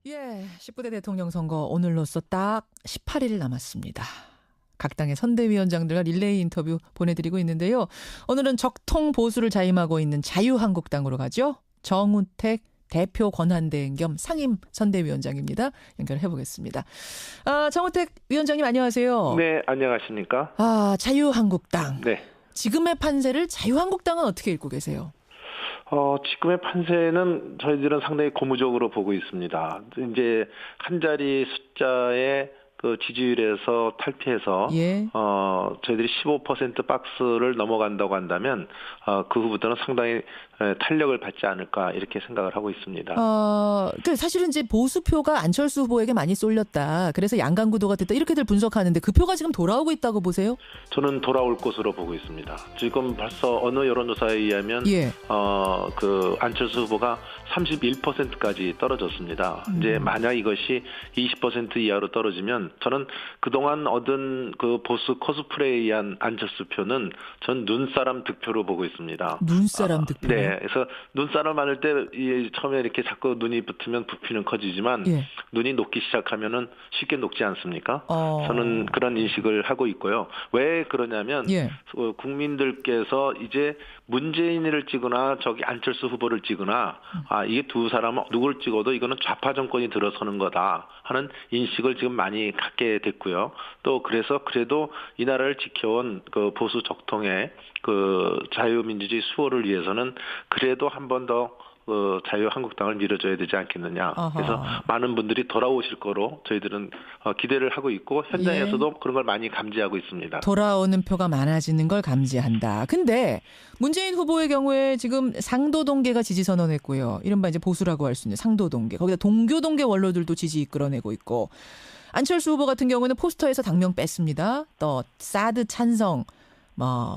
예, 19대 대통령 선거 오늘로써 딱 18일 남았습니다. 각 당의 선대위원장들과 릴레이 인터뷰 보내드리고 있는데요. 오늘은 적통 보수를 자임하고 있는 자유한국당으로 가죠. 정우택 대표 권한대행 겸 상임 선대위원장입니다. 연결해 보겠습니다. 정우택 위원장님 안녕하세요. 네, 안녕하십니까? 자유한국당. 네. 지금의 판세를 자유한국당은 어떻게 읽고 계세요? 지금의 판세는 저희들은 상당히 고무적으로 보고 있습니다. 이제 한 자리 숫자의 그 지지율에서 탈피해서 예. 저희들이 15% 박스를 넘어간다고 한다면 그 후보들은 상당히 탄력을 받지 않을까 이렇게 생각을 하고 있습니다. 사실은 이제 보수표가 안철수 후보에게 많이 쏠렸다. 그래서 양강 구도가 됐다. 이렇게들 분석하는데 그 표가 지금 돌아오고 있다고 보세요? 저는 돌아올 것으로 보고 있습니다. 지금 벌써 어느 여론조사에 의하면 예. 그 안철수 후보가 31%까지 떨어졌습니다. 이제 만약 이것이 20% 이하로 떨어지면 저는 그동안 얻은 그 보수 코스프레에 의한 안철수 표는 전 눈사람 득표로 보고 있습니다. 눈사람 득표? 네. 그래서 눈사람 많을 때 처음에 이렇게 자꾸 눈이 붙으면 부피는 커지지만 예. 눈이 녹기 시작하면은 쉽게 녹지 않습니까? 저는 그런 인식을 하고 있고요. 왜 그러냐면 예. 국민들께서 이제 문재인을 찍거나 저기 안철수 후보를 찍거나 이게 두 사람은 누굴 찍어도 이거는 좌파 정권이 들어서는 거다 하는 인식을 지금 많이 갖게 됐고요. 또 그래서 그래도 이 나라를 지켜온 그 보수 적통의 그 자유민주주의 수호를 위해서는 그래도 한 번 더 자유한국당을 밀어줘야 되지 않겠느냐. 그래서 많은 분들이 돌아오실 거로 저희들은 기대를 하고 있고 현장에서도 예. 그런 걸 많이 감지하고 있습니다. 돌아오는 표가 많아지는 걸 감지한다. 근데 문재인 후보의 경우에 지금 상도동계가 지지 선언했고요. 이른바 이제 보수라고 할 수 있는 상도동계. 거기다 동교동계 원로들도 지지 이끌어내고 있고 안철수 후보 같은 경우는 포스터에서 당명 뺐습니다. 또 사드 찬성.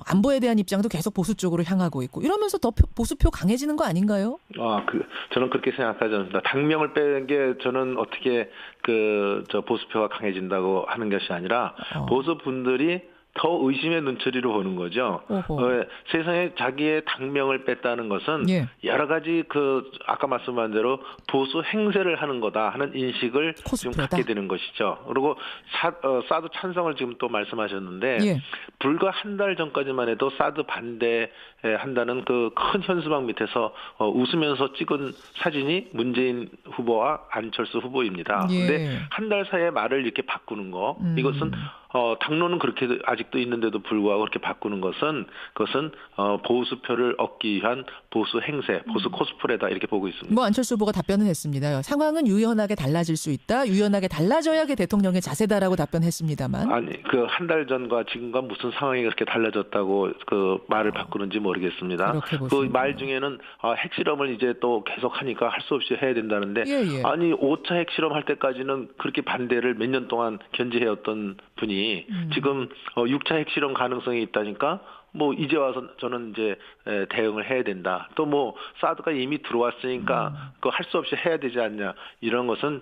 안보에 대한 입장도 계속 보수 쪽으로 향하고 있고 이러면서 더 보수표 강해지는 거 아닌가요? 저는 그렇게 생각하지 않습니다. 당명을 빼는 게 저는 어떻게 보수표가 강해진다고 하는 것이 아니라 보수 분들이 더 의심의 눈초리로 보는 거죠. 세상에 자기의 당명을 뺐다는 것은 예. 여러 가지 아까 말씀한 대로 보수 행세를 하는 거다 하는 인식을 코스프레다? 지금 갖게 되는 것이죠. 그리고 사드 찬성을 지금 또 말씀하셨는데 예. 불과 한 달 전까지만 해도 사드 반대한다는 그 큰 현수막 밑에서 웃으면서 찍은 사진이 문재인 후보와 안철수 후보입니다. 그런데 예. 한 달 사이에 말을 이렇게 바꾸는 거 이것은 당론은 그렇게 아직도 있는데도 불구하고 그렇게 바꾸는 것은 그것은 보수표를 얻기 위한 보수 행세, 보수 코스프레다 이렇게 보고 있습니다. 안철수 후보가 답변은 했습니다. 상황은 유연하게 달라질 수 있다. 유연하게 달라져야 게 대통령의 자세다라고 답변했습니다만. 아니 한 달 전과 지금과 무슨 상황이 그렇게 달라졌다고 그 말을 바꾸는지 모르겠습니다. 그 말 중에는 핵실험을 이제 또 계속 하니까 할 수 없이 해야 된다는데 예. 아니 5차 핵실험 할 때까지는 그렇게 반대를 몇 년 동안 견제해왔던 분이 지금 6차 핵실험 가능성이 있다니까 이제 와서 저는 이제 대응을 해야 된다. 또 사드가 이미 들어왔으니까 그거 할 수 없이 해야 되지 않냐. 이런 것은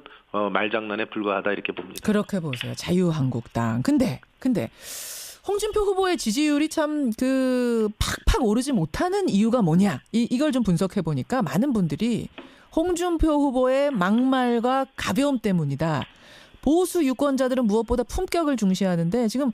말장난에 불과하다 이렇게 봅니다. 그렇게 보세요. 자유한국당. 근데 홍준표 후보의 지지율이 참 팍팍 오르지 못하는 이유가 뭐냐. 이걸 좀 분석해 보니까 많은 분들이 홍준표 후보의 막말과 가벼움 때문이다. 보수 유권자들은 무엇보다 품격을 중시하는데 지금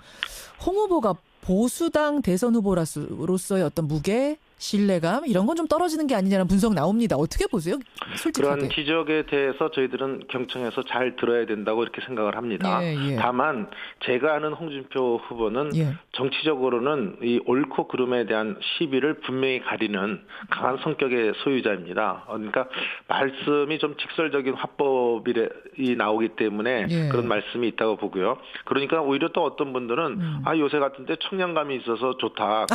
홍 후보가 보수당 대선 후보로서의 어떤 무게, 신뢰감 이런 건 좀 떨어지는 게 아니냐는 분석 나옵니다. 어떻게 보세요? 솔직하게. 그런 지적에 대해서 저희들은 경청해서 잘 들어야 된다고 이렇게 생각을 합니다. 예. 다만 제가 아는 홍준표 후보는 정치적으로는 이 옳고 그름에 대한 시비를 분명히 가리는 강한 성격의 소유자입니다. 그러니까 말씀이 좀 직설적인 화법이 나오기 때문에 그런 말씀이 있다고 보고요. 그러니까 오히려 또 어떤 분들은 요새 같은데 청량감이 있어서 좋다.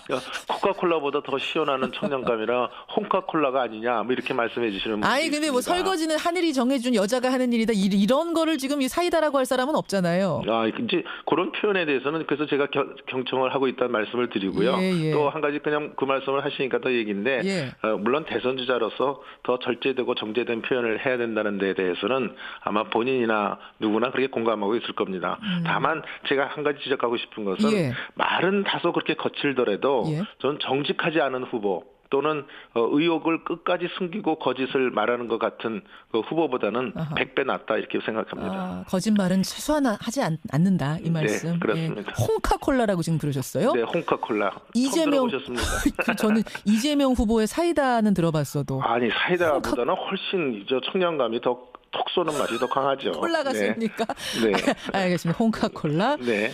그래서 코카콜라보다 더 시원하는 청량감이라 홍카콜라가 아니냐 이렇게 말씀해 주시는 분이 있습니다. 근데 설거지는 하늘이 정해준 여자가 하는 일이다. 이런 거를 지금 사이다라고 할 사람은 없잖아요. 이제 그런 표현에 대해서는 그래서 제가 경청을 하고 있다는 말씀을 드리고요. 또 한 가지 그냥 그 말씀을 하시니까 더 얘기인데 물론 대선주자로서 더 절제되고 정제된 표현을 해야 된다는 데 대해서는 아마 본인이나 누구나 그렇게 공감하고 있을 겁니다. 다만 제가 한 가지 지적하고 싶은 것은 말은 다소 그렇게 거칠더라도 저는 정직하지 않은 후보 또는 의혹을 끝까지 숨기고 거짓을 말하는 것 같은 그 후보보다는 아하. 100배 낫다 이렇게 생각합니다. 거짓말은 최소한 하지 않는다 이 말씀. 네, 그렇습니다. 홍카콜라라고 지금 그러셨어요? 네, 홍카콜라. 이재명 처음 들어보셨습니다. 저는 이재명 후보의 사이다는 들어봤어도 아니 사이다보다는 훨씬 저 청량감이 톡 쏘는 맛이 더 강하죠. 콜라가 씁니까? 네. 알겠습니다. 홍카콜라. 네.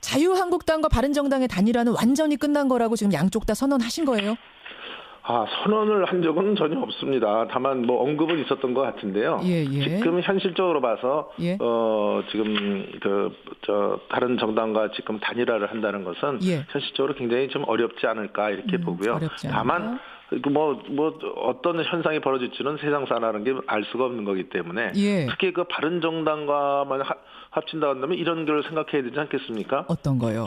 자유한국당과 바른정당의 단일화는 완전히 끝난 거라고 지금 양쪽 다 선언하신 거예요? 선언을 한 적은 전혀 없습니다. 다만 뭐 언급은 있었던 것 같은데요. 예. 지금 현실적으로 봐서 예. 지금 다른 정당과 지금 단일화를 한다는 것은 예. 현실적으로 굉장히 좀 어렵지 않을까 이렇게 보고요. 어렵지 않을까? 다만 어떤 현상이 벌어질지는 세상 사나는 게 알 수가 없는 거기 때문에 예. 특히 그 바른정당과만 합친다 한다면 이런 걸 생각해야 되지 않겠습니까? 어떤 거요?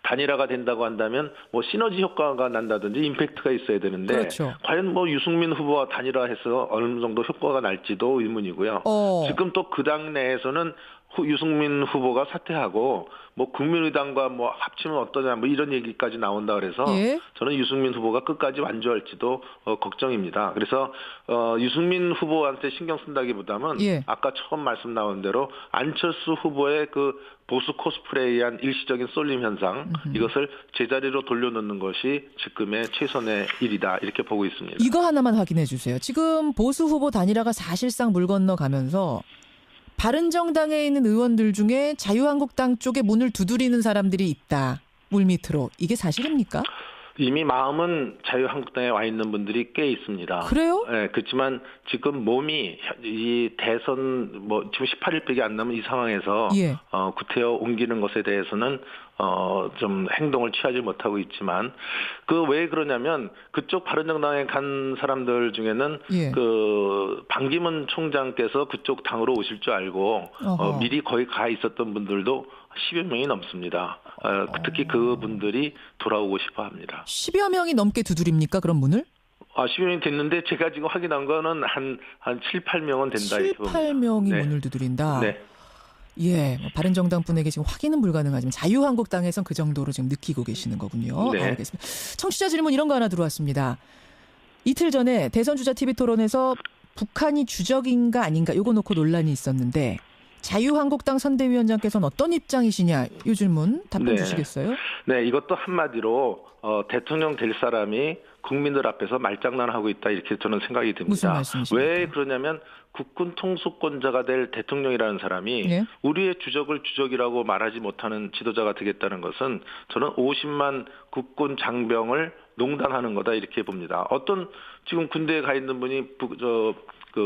단일화가 된다고 한다면 뭐 시너지 효과가 난다든지 임팩트가 있어야 되는데 그렇죠. 과연 뭐 유승민 후보와 단일화해서 어느 정도 효과가 날지도 의문이고요. 지금 또 그 당 내에서는 유승민 후보가 사퇴하고 뭐 국민의당과 뭐 합치면 어떠냐 뭐 이런 얘기까지 나온다 그래서 예. 저는 유승민 후보가 끝까지 완주할지도 걱정입니다. 그래서 유승민 후보한테 신경 쓴다기보다는 예. 아까 처음 말씀 나온 대로 안철수 후보의 그 보수 코스프레이한 일시적인 쏠림 현상 이것을 제자리로 돌려놓는 것이 지금의 최선의 일이다 이렇게 보고 있습니다. 이거 하나만 확인해 주세요. 지금 보수 후보 단일화가 사실상 물 건너가면서 바른정당에 있는 의원들 중에 자유한국당 쪽에 문을 두드리는 사람들이 있다. 물밑으로. 이게 사실입니까? 이미 마음은 자유한국당에 와 있는 분들이 꽤 있습니다. 그래요? 네, 그렇지만 지금 몸이 이 대선 지금 18일밖에 안 남은 이 상황에서 예. 구태여 옮기는 것에 대해서는 좀 행동을 취하지 못하고 있지만 그 왜 그러냐면 그쪽 바른정당에 간 사람들 중에는 예. 그 반기문 총장께서 그쪽 당으로 오실 줄 알고 미리 거기 가 있었던 분들도 10여 명이 넘습니다. 특히 그분들이 돌아오고 싶어 합니다. 10여 명이 넘게 두드립니까? 그런 문을? 10여 명이 됐는데 제가 지금 확인한 거는 한 7, 8명은 된다. 7, 8명이 네. 문을 두드린다. 네. 예, 바른정당 분에게 지금 확인은 불가능하지만 자유한국당에선 그 정도로 지금 느끼고 계시는 거군요. 네. 알겠습니다. 청취자 질문 이런 거 하나 들어왔습니다. 이틀 전에 대선주자 TV 토론에서 북한이 주적인가 아닌가 이거 놓고 논란이 있었는데 자유한국당 선대위원장께서는 어떤 입장이시냐 이 질문 답변 주시겠어요? 네, 이것도 한마디로 대통령 될 사람이 국민들 앞에서 말장난하고 있다 이렇게 저는 생각이 듭니다. 무슨 말씀이십니까? 왜 그러냐면 국군 통수권자가 될 대통령이라는 사람이 네. 우리의 주적을 주적이라고 말하지 못하는 지도자가 되겠다는 것은 저는 50만 국군 장병을 농단하는 거다 이렇게 봅니다. 어떤 지금 군대에 가 있는 분이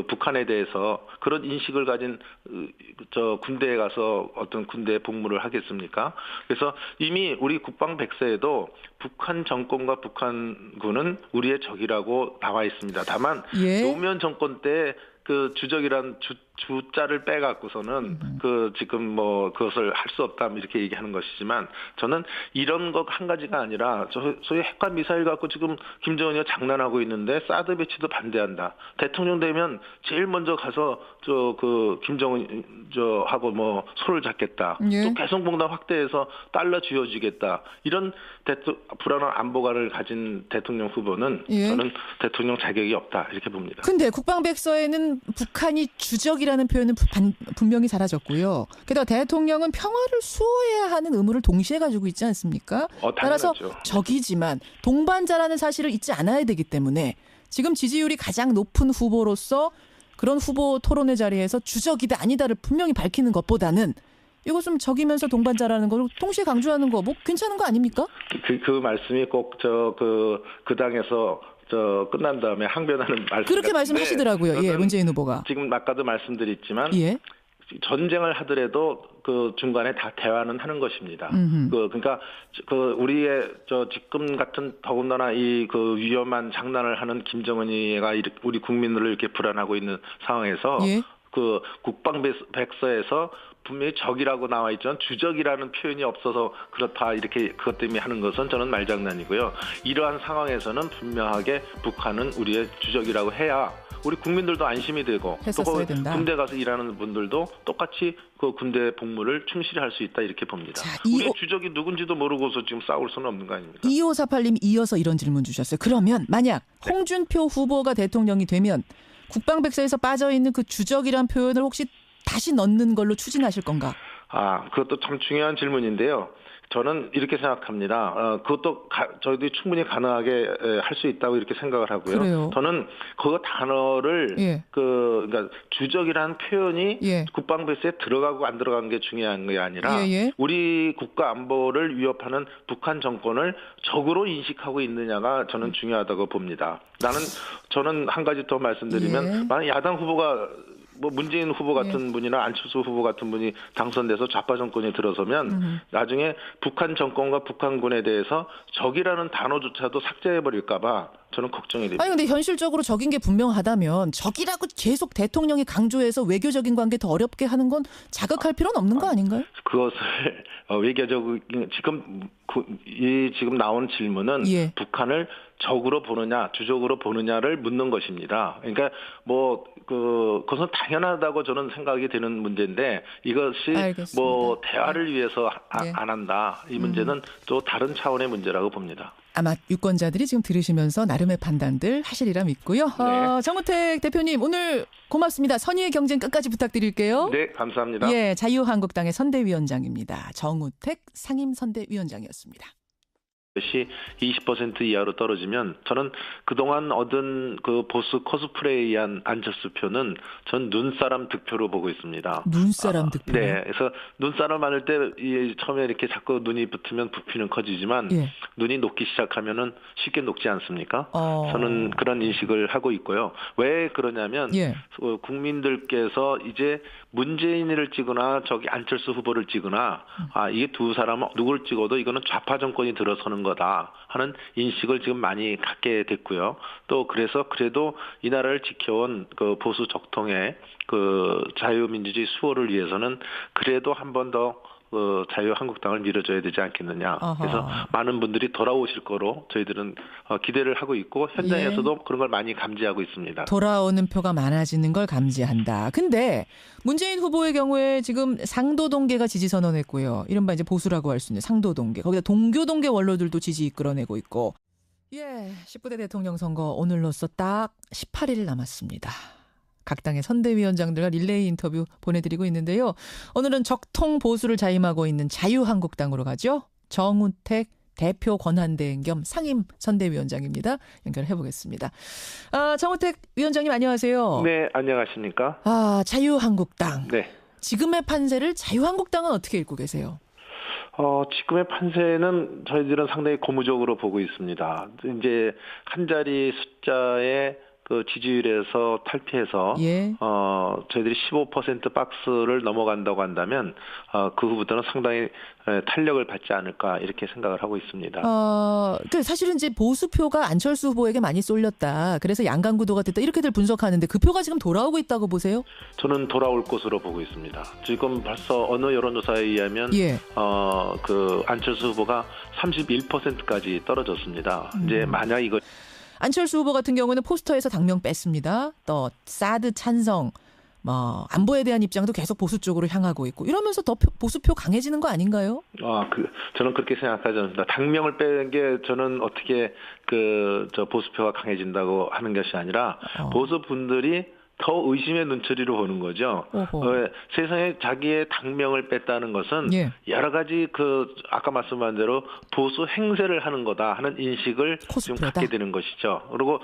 북한에 대해서 그런 인식을 가진 군대에 가서 어떤 군대에 복무를 하겠습니까? 그래서 이미 우리 국방 백서에도 북한 정권과 북한군은 우리의 적이라고 나와 있습니다. 다만 노무현 정권 때 그 주적이란 주자를 빼갖고서는 지금 그것을 할 수 없다 이렇게 얘기하는 것이지만 저는 이런 것 한 가지가 아니라 소위 핵과 미사일 갖고 지금 김정은이 장난하고 있는데 사드 배치도 반대한다. 대통령 되면 제일 먼저 가서 김정은 하고 손을 잡겠다. 또 개성공단 확대해서 달러 쥐어주겠다. 이런 불안한 안보관을 가진 대통령 후보는 저는 대통령 자격이 없다 이렇게 봅니다. 근데 국방백서에는 북한이 주적이라는 표현은 분명히 사라졌고요. 게다가 대통령은 평화를 수호해야 하는 의무를 동시에 가지고 있지 않습니까? 따라서 적이지만 동반자라는 사실을 잊지 않아야 되기 때문에 지금 지지율이 가장 높은 후보로서 그런 후보 토론회 자리에서 주적이다 아니다를 분명히 밝히는 것보다는 이거 좀 적이면서 동반자라는 걸 동시에 강조하는 거 괜찮은 거 아닙니까? 그 말씀이 꼭 그 당에서 끝난 다음에 항변하는 말씀 그렇게 말씀하시더라고요. 예, 문재인 후보가. 지금 아까도 말씀드렸지만 전쟁을 하더라도 그 중간에 다 대화는 하는 것입니다. 그러니까 우리의 지금 같은 더군다나 이 위험한 장난을 하는 김정은이가 우리 국민들을 이렇게 불안하고 있는 상황에서 그 국방백서에서 분명히 적이라고 나와 있지만 주적이라는 표현이 없어서 그렇다 이렇게 그것 때문에 하는 것은 저는 말장난이고요. 이러한 상황에서는 분명하게 북한은 우리의 주적이라고 해야 우리 국민들도 안심이 되고 또 군대 가서 일하는 분들도 똑같이 그 군대 복무를 충실히 할 수 있다 이렇게 봅니다. 자, 우리 주적이 누군지도 모르고서 지금 싸울 수는 없는 거 아닙니까? 2548님 이어서 이런 질문 주셨어요. 그러면 만약 홍준표 후보가 대통령이 되면 국방백서에서 빠져있는 그 주적이란 표현을 혹시 다시 넣는 걸로 추진하실 건가? 그것도 참 중요한 질문인데요. 저는 이렇게 생각합니다. 그것도 저희들이 충분히 가능하게 할 수 있다고 이렇게 생각을 하고요. 그래요? 저는 그 단어를 그러니까 주적이라는 표현이 국방백서에 들어가고 안 들어간 게 중요한 게 아니라 우리 국가 안보를 위협하는 북한 정권을 적으로 인식하고 있느냐가 저는 중요하다고 봅니다. 저는 한 가지 더 말씀드리면 만약 야당 후보가 뭐 문재인 후보 같은 분이나 안철수 후보 같은 분이 당선돼서 좌파 정권이 들어서면 나중에 북한 정권과 북한군에 대해서 적이라는 단어조차도 삭제해버릴까 봐 저는 걱정이 됩니다. 아니 근데 현실적으로 적인 게 분명하다면 적이라고 계속 대통령이 강조해서 외교적인 관계 더 어렵게 하는 건 자극할 필요는 없는 거 아닌가요? 그것을 외교적인 지금 나온 질문은 북한을 적으로 보느냐 주적으로 보느냐를 묻는 것입니다. 그러니까 그것은 당연하다고 저는 생각이 되는 문제인데 이것이 알겠습니다. 대화를 위해서 안 한다. 이 문제는 또 다른 차원의 문제라고 봅니다. 아마 유권자들이 지금 들으시면서 나름의 판단들 하시리라 믿고요. 정우택 대표님 오늘 고맙습니다. 선의의 경쟁 끝까지 부탁드릴게요. 네, 감사합니다. 자유한국당의 선대위원장입니다. 정우택 상임선대위원장이었습니다. 것이 20% 이하로 떨어지면 저는 그동안 얻은 그 보수 코스프레에 의한 안철수 표는 전 눈사람 득표로 보고 있습니다. 눈사람 득표? 네. 그래서 눈사람 많을 때 처음에 이렇게 자꾸 눈이 붙으면 부피는 커지지만 눈이 녹기 시작하면은 쉽게 녹지 않습니까? 저는 그런 인식을 하고 있고요. 왜 그러냐면 국민들께서 이제 문재인을 찍거나 저기 안철수 후보를 찍거나 이게 두 사람은 누굴 찍어도 이거는 좌파 정권이 들어서는 거다 하는 인식을 지금 많이 갖게 됐고요. 또 그래서 그래도 이 나라를 지켜온 그 보수 적통의 그 자유민주주의 수호를 위해서는 그래도 한 번 더 자유한국당을 밀어줘야 되지 않겠느냐. 그래서 많은 분들이 돌아오실 거로 저희들은 기대를 하고 있고 현장에서도 그런 걸 많이 감지하고 있습니다. 돌아오는 표가 많아지는 걸 감지한다. 근데 문재인 후보의 경우에 지금 상도동계가 지지 선언했고요. 이른바 이제 보수라고 할 수 있는 상도동계. 거기다 동교동계 원로들도 지지 이끌어내고 있고. 19대 대통령 선거 오늘로써 딱 18일 남았습니다. 각 당의 선대위원장들과 릴레이 인터뷰 보내드리고 있는데요. 오늘은 적통 보수를 자임하고 있는 자유한국당으로 가죠. 정우택 대표 권한대행 겸 상임 선대위원장입니다. 연결해 보겠습니다. 정우택 위원장님 안녕하세요. 네, 안녕하십니까? 자유한국당. 네. 지금의 판세를 자유한국당은 어떻게 읽고 계세요? 지금의 판세는 저희들은 상당히 고무적으로 보고 있습니다. 이제 한 자리 숫자의 그 지지율에서 탈피해서 저희들이 15% 박스를 넘어간다고 한다면 그 후보들은 상당히 탄력을 받지 않을까 이렇게 생각을 하고 있습니다. 사실은 이제 보수표가 안철수 후보에게 많이 쏠렸다. 그래서 양강구도가 됐다. 이렇게들 분석하는데 그 표가 지금 돌아오고 있다고 보세요? 저는 돌아올 것으로 보고 있습니다. 지금 벌써 어느 여론조사에 의하면 그 안철수 후보가 31%까지 떨어졌습니다. 이제 만약 이거 안철수 후보 같은 경우는 포스터에서 당명 뺐습니다. 또 사드 찬성, 안보에 대한 입장도 계속 보수 쪽으로 향하고 있고 이러면서 더 보수표 강해지는 거 아닌가요? 저는 그렇게 생각하지 않습니다. 당명을 빼는 게 저는 어떻게 보수표가 강해진다고 하는 것이 아니라 보수 분들이 더 의심의 눈초리로 보는 거죠. 세상에 자기의 당명을 뺐다는 것은 여러 가지 아까 말씀한 대로 보수 행세를 하는 거다 하는 인식을 지금 갖게 되는 것이죠. 그리고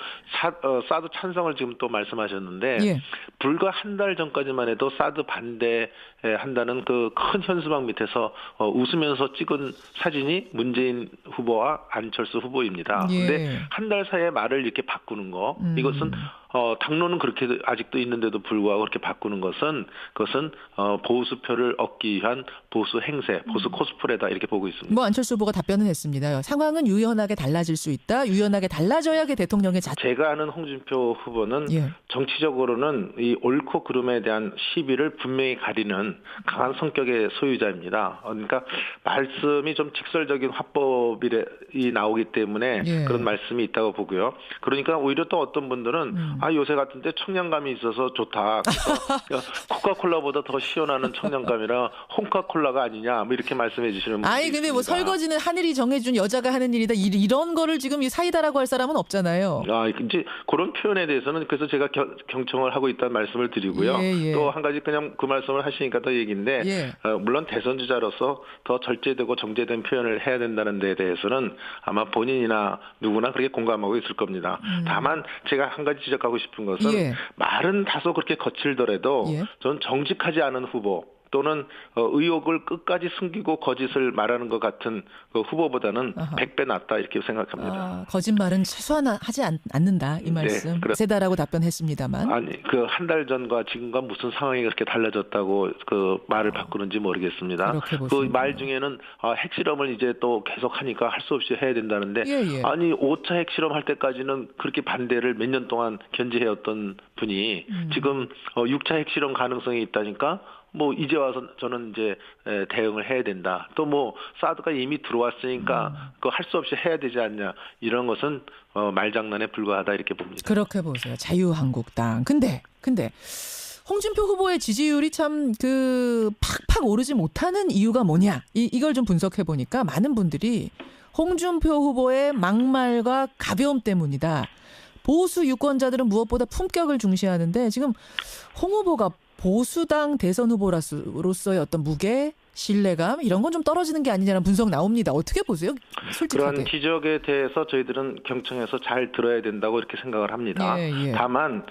사드 찬성을 지금 또 말씀하셨는데 불과 한 달 전까지만 해도 사드 반대한다는 그 큰 현수막 밑에서 웃으면서 찍은 사진이 문재인 후보와 안철수 후보입니다. 근데 한 달 사이에 말을 이렇게 바꾸는 거 이것은 당론은 그렇게 아직도 있는데도 불구하고 그렇게 바꾸는 것은 그것은 보수표를 얻기 위한 보수 행세, 보수 코스프레다 이렇게 보고 있습니다. 뭐 안철수 후보가 답변은 했습니다. 상황은 유연하게 달라질 수 있다. 유연하게 달라져야 대통령의 제가 아는 홍준표 후보는 예. 정치적으로는 이 옳고 그름에 대한 시비를 분명히 가리는 강한 성격의 소유자입니다. 그러니까 말씀이 좀 직설적인 화법이 나오기 때문에 예. 그런 말씀이 있다고 보고요. 그러니까 오히려 또 어떤 분들은 요새 같은데 청량감이 있어서 좋다. 그래서 코카콜라보다 더 시원하는 청량감이라 홍카콜라가 아니냐 뭐 이렇게 말씀해 주시는 분들이 아니 근데 뭐 있습니다. 설거지는 하늘이 정해준 여자가 하는 일이다 이런 거를 지금 사이다라고 할 사람은 없잖아요. 이제 그런 표현에 대해서는 그래서 제가 경청을 하고 있다는 말씀을 드리고요. 예. 또 한 가지 그냥 그 말씀을 하시니까 더 얘기인데 예. 물론 대선 주자로서 더 절제되고 정제된 표현을 해야 된다는 데에 대해서는 아마 본인이나 누구나 그렇게 공감하고 있을 겁니다. 다만 제가 한 가지 지적하고 싶은 것은 예. 말은 다소 그렇게 거칠더라도 예. 저는 정직하지 않은 후보 또는 의혹을 끝까지 숨기고 거짓을 말하는 것 같은 그 후보보다는 아하. 100배 낫다 이렇게 생각합니다. 거짓말은 최소한 하지 않는다 이 말씀. 세다라고 답변했습니다만. 아니 그 한 달 전과 지금과 무슨 상황이 그렇게 달라졌다고 그 말을 바꾸는지 모르겠습니다. 그 말 중에는 핵실험을 이제 또 계속 하니까 할 수 없이 해야 된다는데 예. 아니 5차 핵실험 할 때까지는 그렇게 반대를 몇 년 동안 견제해왔던 분이 지금 6차 핵실험 가능성이 있다니까 뭐 이제 와서 저는 이제 대응을 해야 된다. 또 뭐 사드가 이미 들어왔으니까 그거 할 수 없이 해야 되지 않냐. 이런 것은 말장난에 불과하다 이렇게 봅니다. 그렇게 보세요. 자유한국당. 근데 홍준표 후보의 지지율이 참 팍팍 오르지 못하는 이유가 뭐냐? 이걸 좀 분석해 보니까 많은 분들이 홍준표 후보의 막말과 가벼움 때문이다. 보수 유권자들은 무엇보다 품격을 중시하는데 지금 홍 후보가 보수당 대선 후보로서의 어떤 무게, 신뢰감 이런 건 좀 떨어지는 게 아니냐는 분석 나옵니다. 어떻게 보세요? 솔직하게. 그런 지적에 대해서 저희들은 경청해서 잘 들어야 된다고 이렇게 생각을 합니다. 예. 다만